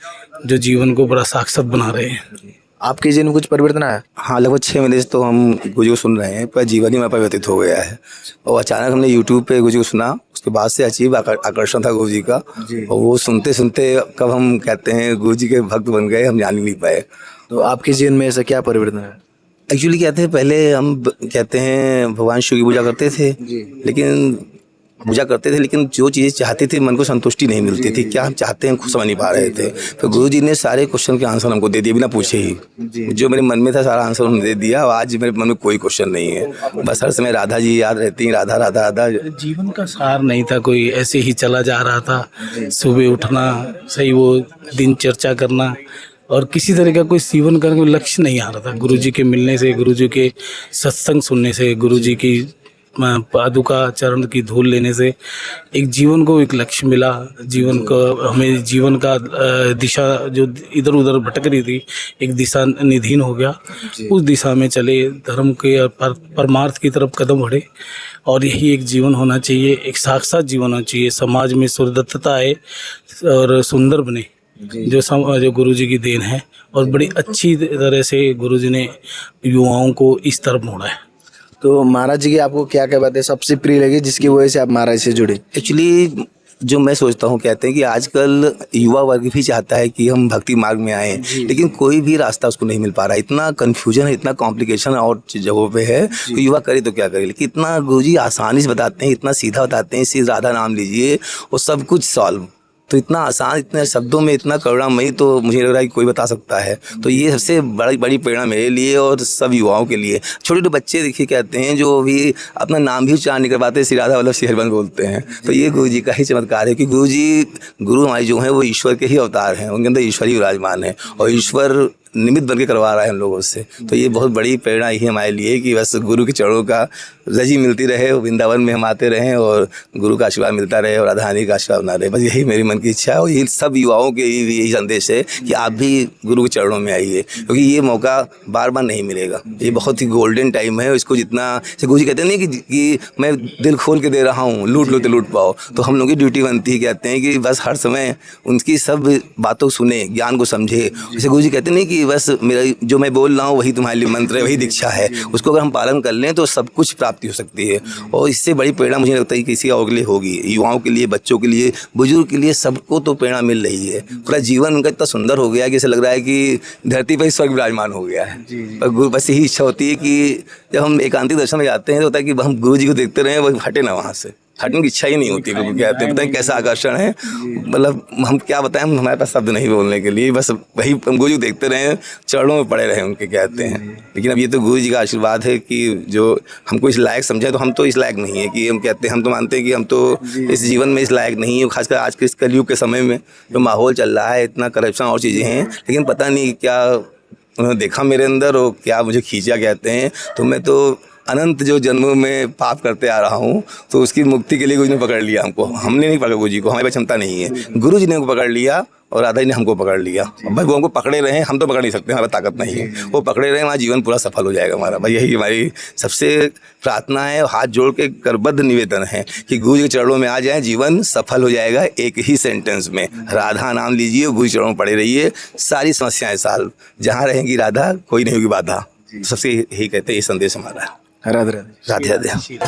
जो जीवन को बड़ा साक्षात बना रहे हैं। आपके जीवन में कुछ परिवर्तन आया? हाँ, लगभग 6 महीने से तो हम गुरुजी को सुन रहे हैं, पर जीवन ही हमारा परिवर्तित हो गया है और अचानक हमने यूट्यूब पे गुरुजी को सुना, उसके बाद से अजीब आकर्षण था गुरुजी का और वो सुनते सुनते कब हम कहते हैं गुरुजी के भक्त बन गए, हम जान ही नहीं पाए। तो आपके जीवन में ऐसा क्या परिवर्तन है? एक्चुअली कहते हैं पहले हम कहते हैं भगवान शिव की पूजा करते थे, लेकिन जो चीज़ें चाहते थे मन को संतुष्टि नहीं मिलती थी, क्या हम चाहते हैं खुद समझ नहीं पा रहे थे। तो गुरुजी ने सारे क्वेश्चन के आंसर हमको दे दिए बिना पूछे ही, जो मेरे मन में था सारा आंसर उन्होंने दे दिया और आज मेरे मन में कोई क्वेश्चन नहीं है, बस हर समय राधा जी याद रहती हैं, राधा राधा राधा। जीवन का सार नहीं था कोई, ऐसे ही चला जा रहा था। सुबह उठना, सही वो दिन चर्चा करना और किसी तरह का कोई जीवन का कोई लक्ष्य नहीं आ रहा था। गुरुजी के मिलने से, गुरुजी के सत्संग सुनने से, गुरुजी की पादुका चरण की धूल लेने से एक जीवन को एक लक्ष्य मिला। जीवन को हमें जीवन का दिशा जो इधर उधर भटक रही थी एक दिशा निधीन हो गया, उस दिशा में चले, धर्म के परमार्थ की तरफ कदम बढ़े और यही एक जीवन होना चाहिए, एक साक्षात जीवन होना चाहिए। समाज में सुरदत्तता आए और सुंदर बने, जो गुरुजी की देन है और बड़ी अच्छी तरह से गुरुजी ने युवाओं को इस तरफ मोड़ा है। तो महाराज जी की आपको क्या क्या बातें सबसे प्रिय लगी जिसकी वजह से आप महाराज से जुड़े? एक्चुअली जो मैं सोचता हूँ, कहते हैं कि आजकल युवा वर्ग भी चाहता है कि हम भक्ति मार्ग में आए, लेकिन कोई भी रास्ता उसको नहीं मिल पा रहा है। इतना कन्फ्यूजन है, इतना कॉम्प्लिकेशन और जगहों पे है कि युवा करे तो क्या करे, लेकिन इतना गुरुजी आसानी से बताते हैं, इतना सीधा बताते हैं, इसी राधा नाम लीजिए और सब कुछ सॉल्व। तो इतना आसान, इतने शब्दों में इतना करुणामयी, तो मुझे लग रहा है कि कोई बता सकता है। तो ये सबसे बड़ी प्रेरणा मेरे लिए और सब युवाओं के लिए। छोटे छोटे बच्चे देखिए कहते हैं जो भी अपना नाम भी उच्चारण नहीं कर पाते, श्री राधा वल्लभ श्री हरिवंश बोलते हैं। तो ये गुरुजी का ही चमत्कार है कि गुरु हमारे जो हैं वो ईश्वर के ही अवतार हैं, उनके अंदर ईश्वर ही विराजमान है और ईश्वर निमित्त बन के करवा रहा है हम लोगों से। तो ये बहुत बड़ी प्रेरणा ही हमारे लिए कि बस गुरु के चरणों का रजी मिलती रहे, वृंदावन में हम आते रहें और गुरु का आशीर्वाद मिलता रहे और राधा रानी का आशीर्वाद बना रहे। बस यही मेरी मन की इच्छा है और ये सब युवाओं के लिए यही संदेश है कि आप भी गुरु के चरणों में आइए, क्योंकि ये मौका बार बार नहीं मिलेगा। ये बहुत ही गोल्डन टाइम है, इसको जितना गुरु जी कहते नहीं कि मैं दिल खोल के दे रहा हूँ, लूट लो तो लूट पाओ। तो हम लोगों की ड्यूटी बनती है, कहते हैं कि बस हर समय उनकी सब बातों सुने, ज्ञान को समझे। जैसे गुरु जी कहते नहीं कि बस मेरा जो मैं बोल रहा हूँ वही तुम्हारे लिए मंत्र है, वही दीक्षा है, उसको अगर हम पालन कर लें तो सब कुछ प्राप्ति हो सकती है। और इससे बड़ी प्रेरणा मुझे लगता है कि किसी और के लिए होगी, युवाओं के लिए, बच्चों के लिए, बुजुर्ग के लिए, सबको तो प्रेरणा मिल रही है। पूरा जीवन उनका इतना सुंदर हो गया है कि ऐसा लग रहा है कि धरती पर ही स्वर्ग विराजमान हो गया है। और गुरु बस यही इच्छा होती है कि जब हम एकांतिक दर्शन में जाते हैं तो होता है कि हम गुरु जी को देखते रहें, वो हटे ना वहाँ से। हटने की इच्छा ही नहीं होती बिल्कुल। कहते हैं पता नहीं कैसा आकर्षण है, मतलब हम क्या बताएं, हमारे पास शब्द नहीं बोलने के लिए, बस वही गुरु जी देखते रहे, चरणों में पड़े रहे उनके, कहते हैं। लेकिन अब ये तो गुरु जी का आशीर्वाद है कि जो हमको इस लायक समझे, तो हम तो इस लायक नहीं है कि हम कहते हैं, हम तो मानते हैं कि हम तो इस जीवन में इस लायक नहीं है, खासकर आज के इस कलयुग के समय में जो माहौल चल रहा है, इतना करप्शन और चीज़ें हैं, लेकिन पता नहीं क्या उन्होंने देखा मेरे अंदर और क्या मुझे खींचा, कहते हैं। तो मैं तो अनंत जो जन्मों में पाप करते आ रहा हूँ, तो उसकी मुक्ति के लिए गुरु जी ने पकड़ लिया हमको। हमने नहीं पकड़ा गुरु जी को, हमारी पास क्षमता नहीं है, गुरु जी ने हमको पकड़ लिया और राधा जी ने हमको पकड़ लिया। भाई वो हमको पकड़े रहे, हम तो पकड़ नहीं सकते, हमारा ताकत नहीं है, वो पकड़े रहे, हमारा जीवन पूरा सफल हो जाएगा हमारा। भाई यही हमारी सबसे प्रार्थना है, हाथ जोड़ के करबद्ध निवेदन है कि गुरु जी के चरणों में आ जाए, जीवन सफल हो जाएगा। एक ही सेंटेंस में राधा नाम लीजिए, गुरु चरणों में पड़े रहिए, सारी समस्याएं सॉल्व। जहाँ रहेंगी राधा, कोई नहीं होगी बाधा। सबसे यही कहते हैं, ये संदेश हमारा है। राधे राधे। राधे राधे।